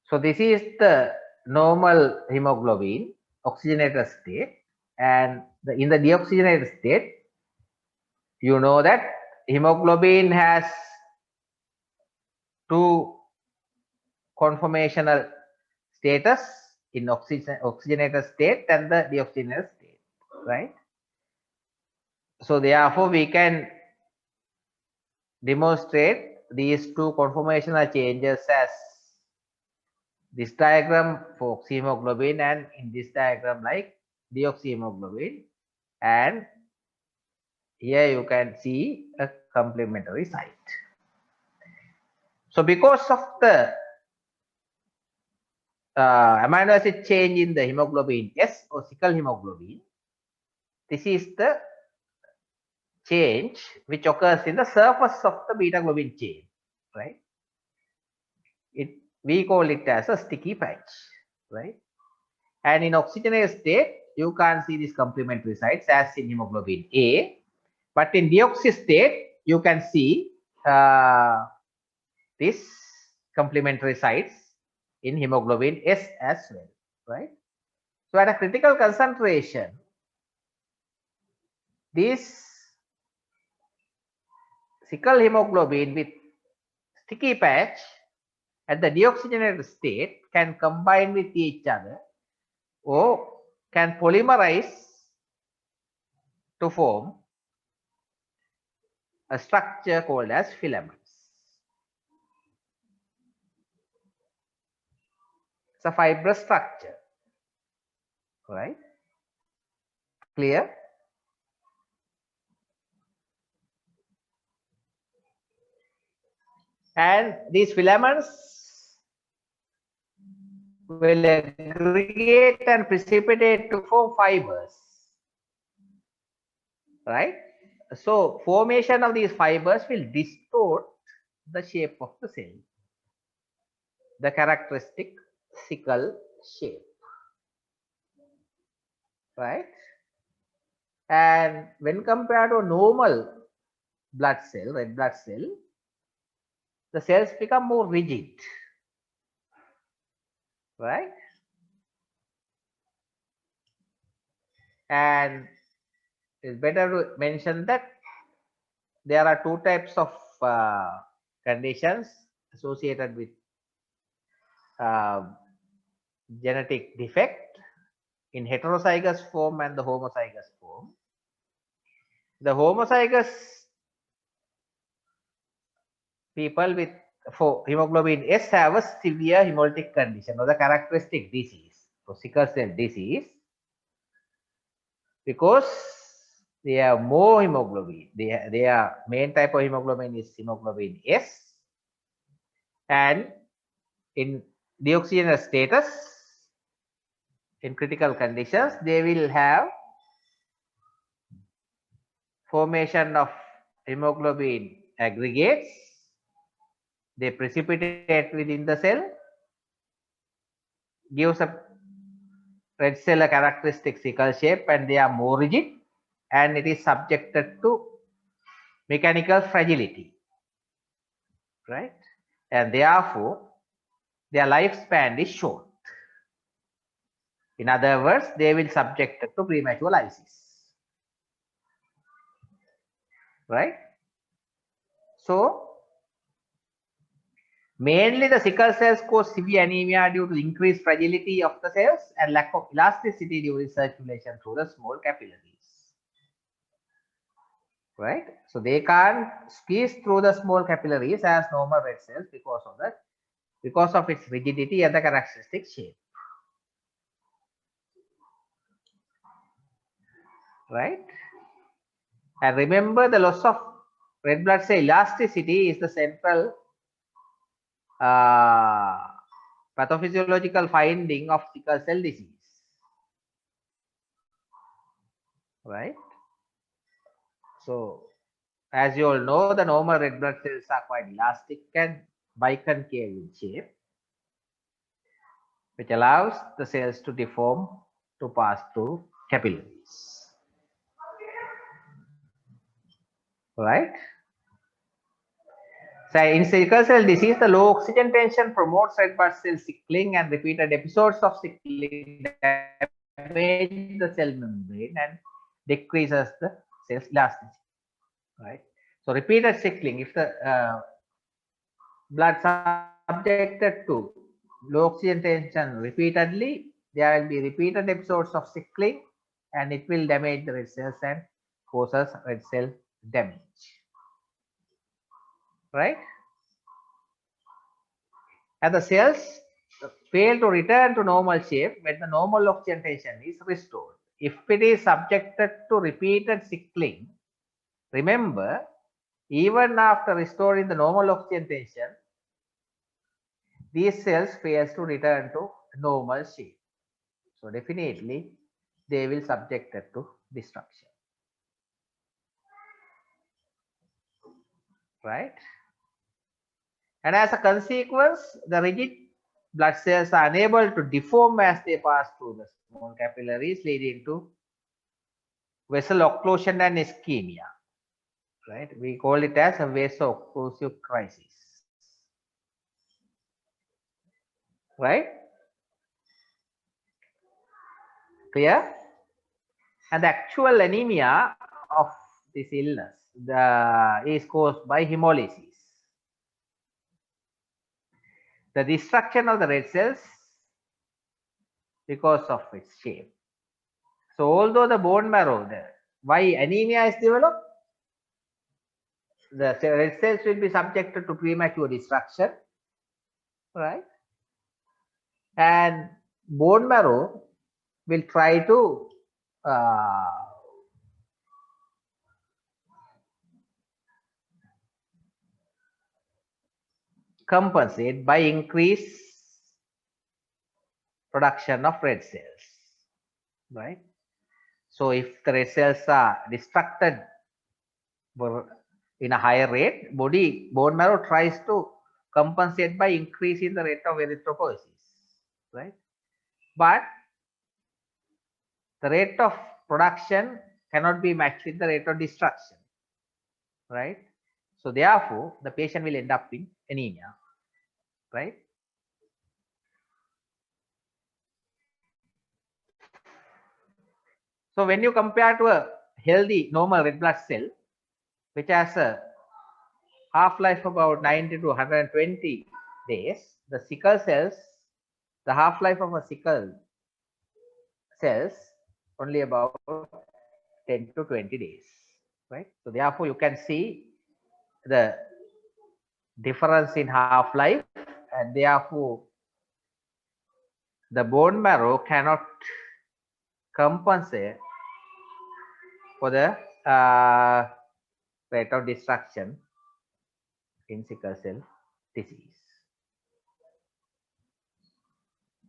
So this is the normal hemoglobin oxygenated state, and in the deoxygenated state, you know that hemoglobin has two conformational status in oxygenated state and the deoxygenated state, right? So therefore we can demonstrate these two conformational changes as this diagram for oxyhemoglobin, and in this diagram like deoxyhemoglobin, and here you can see a complementary site. So because of the amino acid change in the hemoglobin S or sickle hemoglobin, this is the change which occurs in the surface of the beta globin chain, right? We call it as a sticky patch, right? And in oxygenated state, you can't see these complementary sites as in hemoglobin A, but in deoxy state, you can see these complementary sites in hemoglobin S as well, right? So at a critical concentration, this sickle hemoglobin with sticky patch at the deoxygenated state can combine with each other or can polymerize to form a structure called as filaments. It's a fibrous structure, right? Clear? And these filaments will aggregate and precipitate to form fibers, right? So formation of these fibers will distort the shape of the cell, the characteristic sickle shape, right? And when compared to a normal blood cell, red blood cell, the cells become more rigid, right? And it's better to mention that there are two types of conditions associated with genetic defect in heterozygous form and the homozygous form. The homozygous people with for hemoglobin S have a severe hemolytic condition or the characteristic disease for sickle cell disease because they have more hemoglobin. Their main type of hemoglobin is hemoglobin S, and in deoxygenated status, in critical conditions, they will have formation of hemoglobin aggregates. They precipitate within the cell, gives a red cell a characteristic sickle shape, and they are more rigid, and it is subjected to mechanical fragility, right? And therefore, their lifespan is short. In other words, they will subjected to premature lysis, right? So mainly the sickle cells cause severe anemia due to increased fragility of the cells and lack of elasticity during circulation through the small capillaries, right? So they can't squeeze through the small capillaries as normal red cells because of its rigidity and the characteristic shape, right? And remember, the loss of red blood cell elasticity is the central pathophysiological finding of sickle cell disease, right? So as you all know, the normal red blood cells are quite elastic and biconcave in shape, which allows the cells to deform to pass through capillaries, right? So in sickle cell disease, the low oxygen tension promotes red blood cell sickling, and repeated episodes of sickling damage the cell membrane and decreases the cell's elasticity, right? So repeated sickling, if the blood subjected to low oxygen tension repeatedly, there will be repeated episodes of sickling, and it will damage the red cells and causes red cell damage, right? And the cells fail to return to normal shape when the normal oxygen tension is restored. If it is subjected to repeated sickling, remember, even after restoring the normal oxygen tension, these cells fails to return to normal shape. So definitely they will subjected to destruction, right? And as a consequence, the rigid blood cells are unable to deform as they pass through the small capillaries, leading to vessel occlusion and ischemia, right? We call it as a vaso-occlusive crisis, right? Clear? And the actual anemia of this illness is caused by hemolysis, the destruction of the red cells because of its shape. So although the bone marrow, why anemia is developed, the red cells will be subjected to premature destruction, right? And bone marrow will try to compensate by increased production of red cells, right? So if the red cells are destructed in a higher rate, bone marrow tries to compensate by increasing the rate of erythropoiesis, right? But the rate of production cannot be matched with the rate of destruction, right? So therefore, the patient will end up in anemia, right? So when you compare to a healthy normal red blood cell, which has a half-life about 90 to 120 days, the sickle cells, the half-life of a sickle cells only about 10 to 20 days, right? So therefore you can see the difference in half-life, and therefore the bone marrow cannot compensate for the rate of destruction in sickle cell disease.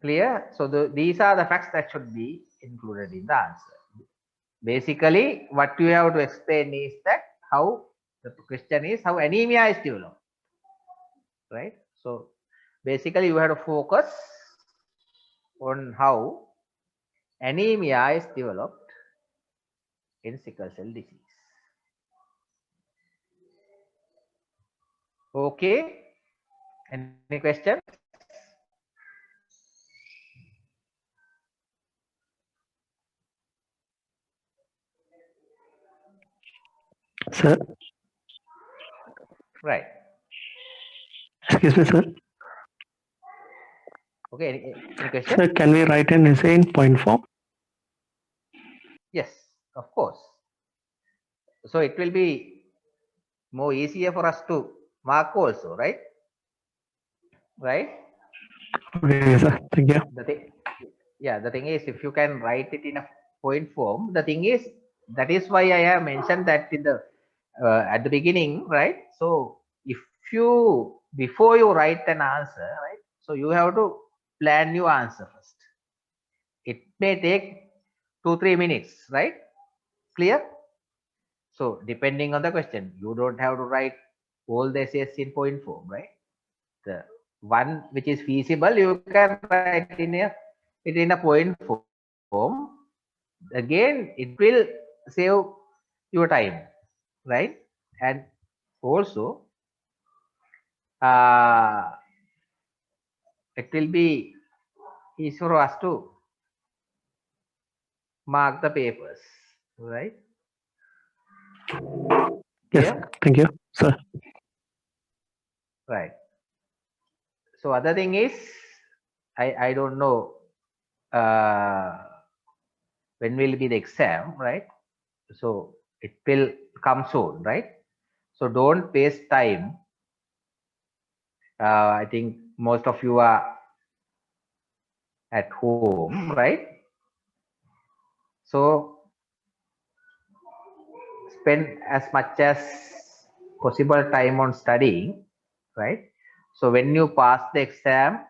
Clear? So these are the facts that should be included in the answer. Basically, what you have to explain is that how the question is how anemia is developed, right? So basically, you have to focus on how anemia is developed in sickle cell disease. Okay. Any questions? Sir, Right. excuse me, sir. Okay. Any question? Sir, can we write an essay in point form? Yes, of course. So it will be more easier for us to mark also, right? Right? Okay, sir. Thank you. The thing, yeah, the thing is, if you can write it in a point form, the thing is, that is why I have mentioned that in the at the beginning, right? So if you before you write an answer, right? So you have to plan your answer first. It may take 2-3 minutes, right? Clear? So depending on the question, you don't have to write all the essays in point form, right? The one which is feasible, you can write it in a point form. Again, it will save your time, right? And also, it will be easy for us to mark the papers, right? Yes. Yeah. Thank you, sir. Right. So other thing is, I don't know when will be the exam, right? So it will come soon, right? So don't waste time. I think most of you are at home, right? So spend as much as possible time on studying, right? So when you pass the exam,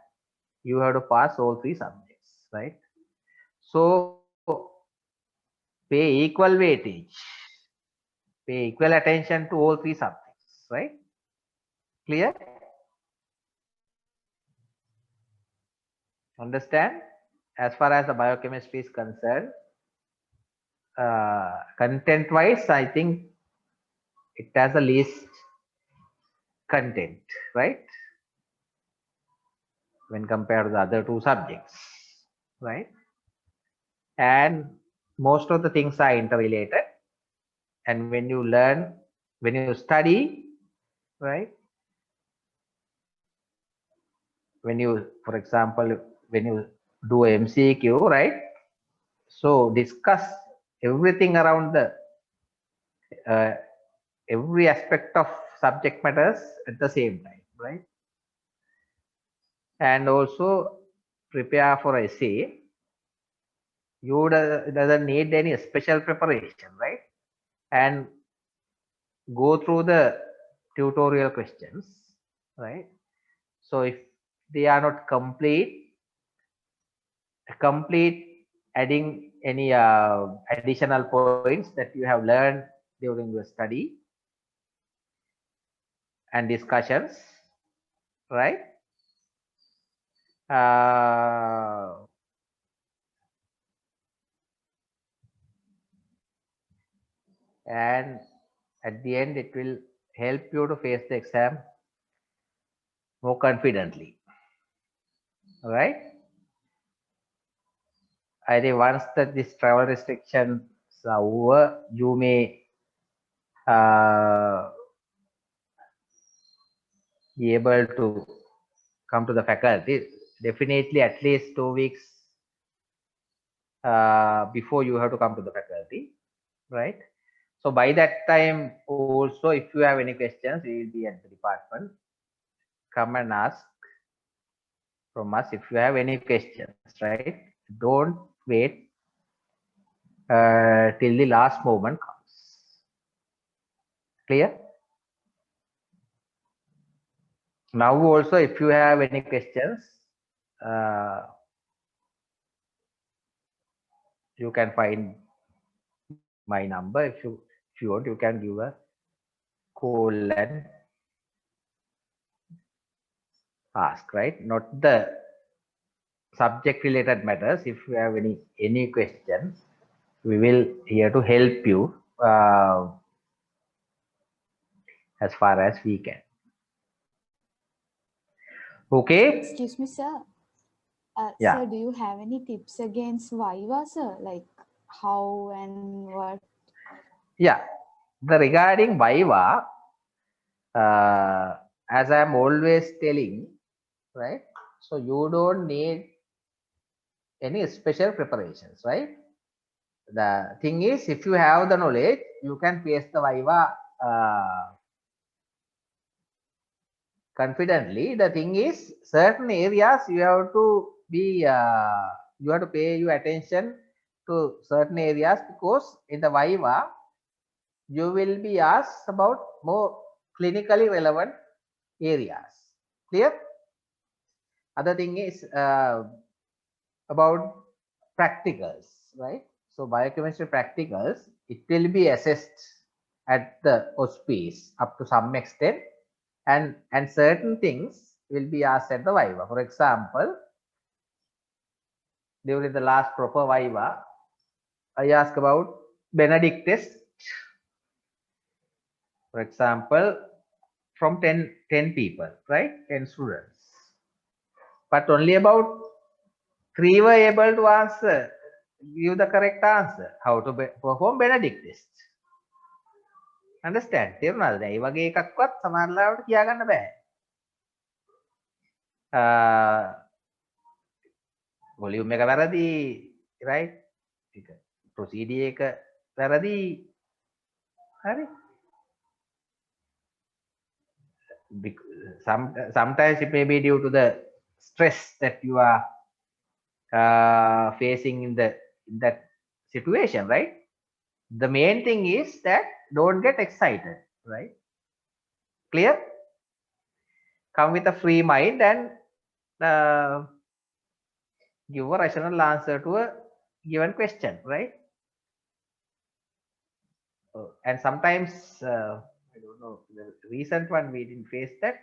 you have to pass all 3 subjects, right? So pay equal weightage, pay equal attention to all 3 subjects, right? Clear? Understand? As far as the biochemistry is concerned, content wise, I think it has the least content, right? When compared to the other two subjects, right? And most of the things are interrelated. And when you learn, when you study, right? When you, for example, when you do MCQ, right? So discuss everything around the uh, every aspect of subject matters at the same time, right? And also prepare for essay. You doesn't need any special preparation, right? And go through the tutorial questions, right? So if they are not complete adding any additional points that you have learned during your study and discussions, right? And at the end it will help you to face the exam more confidently, all right? I think once that this travel restrictions are over, you may be able to come to the faculty. Definitely at least 2 weeks before you have to come to the faculty, right? So by that time also, if you have any questions, we will be at the department. Come and ask from us if you have any questions, right? Don't wait till the last moment comes. Clear? Now also, if you have any questions, you can find my number. If you want, you can give a call and ask, right? Not the subject related matters. If you have any questions, we will here to help you as far as we can. Okay. Excuse me, sir. Yeah. Sir, do you have any tips against Viva, sir? Like how and what? Yeah. Regarding Viva, as I am always telling, right? So you don't need any special preparations, right? The thing is, if you have the knowledge, you can face the Viva confidently. The thing is, certain areas you have to be, you have to pay your attention to certain areas, because in the Viva, you will be asked about more clinically relevant areas. Clear? Other thing is about practicals, right? So biochemistry practicals, it will be assessed at the hospice up to some extent, and certain things will be asked at the Viva. For example, during the last proper Viva, I asked about Benedict test. For example, from 10 people, right? 10 students. But only about 3 were able to answer, give the correct answer. How to perform Benedict test. Understand? තේරුණාද? දැන් මේ වගේ එකක්වත් සමහරවිට කියා ගන්න බෑ. Volume එක වැරදි, right? Procedure එක වැරදි. හරි? Sometimes it may be due to the stress that you are facing in that situation, right? The main thing is that don't get excited, right? Clear? Come with a free mind and give a rational answer to a given question, right? And sometimes I don't know, the recent one we didn't face that.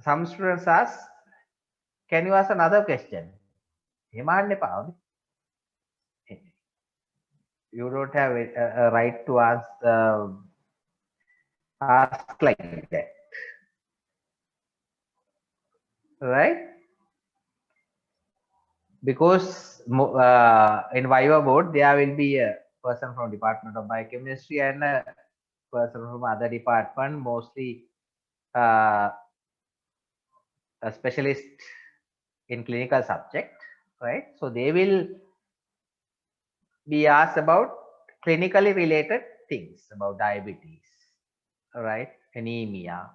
Some students ask, can you ask another question? you don't have a right to ask like that, right? Because in Viva board there will be a person from Department of Biochemistry and a person from other department, mostly uh, a specialist in clinical subject, right? So they will be asked about clinically related things about diabetes, right? Anemia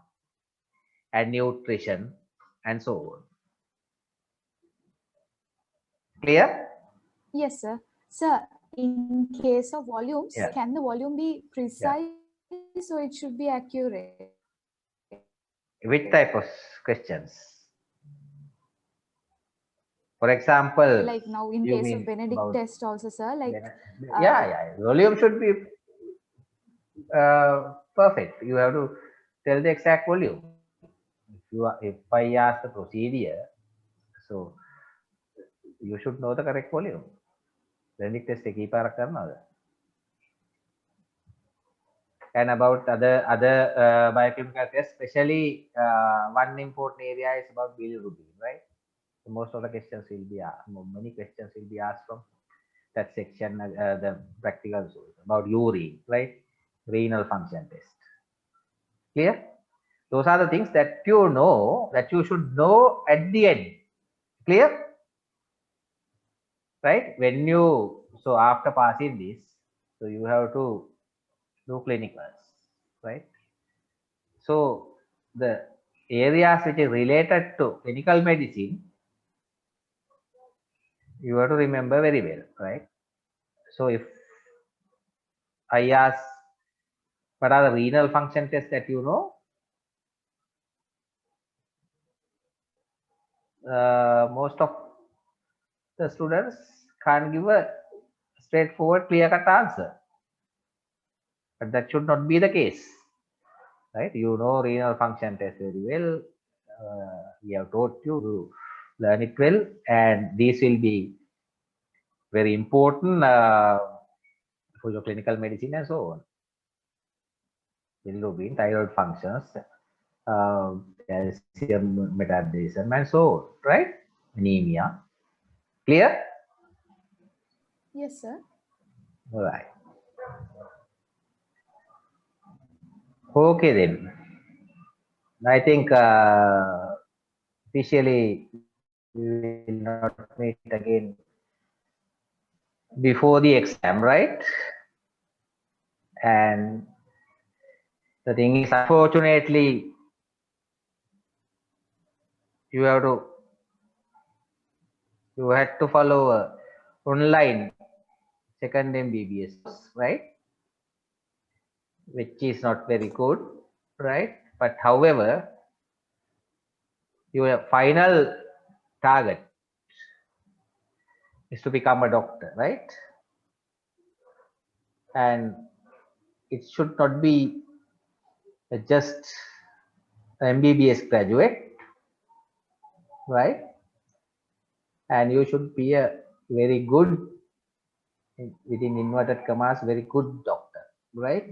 and nutrition and so on. Clear? Yes, sir. Sir, in case of volumes, Yeah. can the volume be precise or it should be accurate? Which type of questions? For example, Like now in you case of mean Benedict about test also, sir, like yeah, volume should be perfect. You have to tell the exact volume. If I ask the procedure, so you should know the correct volume. Benedict test එකී පාරක් කරනවද? And about other biochemical tests, especially one important area is about bilirubin, right? So most of the questions will be many questions will be asked from that section, the practical about urine, right? Renal function test. Clear? Those are the things that you know, that you should know at the end. Clear? Right? When you, so after passing this, so you have to do clinicals, right? So the areas which is related to clinical medicine, you have to remember very well, right? So if I ask, what are the renal function tests that you know? Most of the students can't give a straightforward, clear-cut answer. But that should not be the case, right? You know renal function test very well. We have taught you to learn it well, and these will be very important for your clinical medicine and so on. Bilirubin, thyroid functions, calcium metabolism, and so on, right? Anemia. Clear? yes, sir. All right. Okay then. I think officially we will not meet again before the exam, right? And the thing is, unfortunately, you had to follow a online second MBBS, right? Which is not very good, right? But however, your final target is to become a doctor, right? And it should not be just an MBBS graduate, right? And you should be a very good, within inverted commas, very good doctor, right?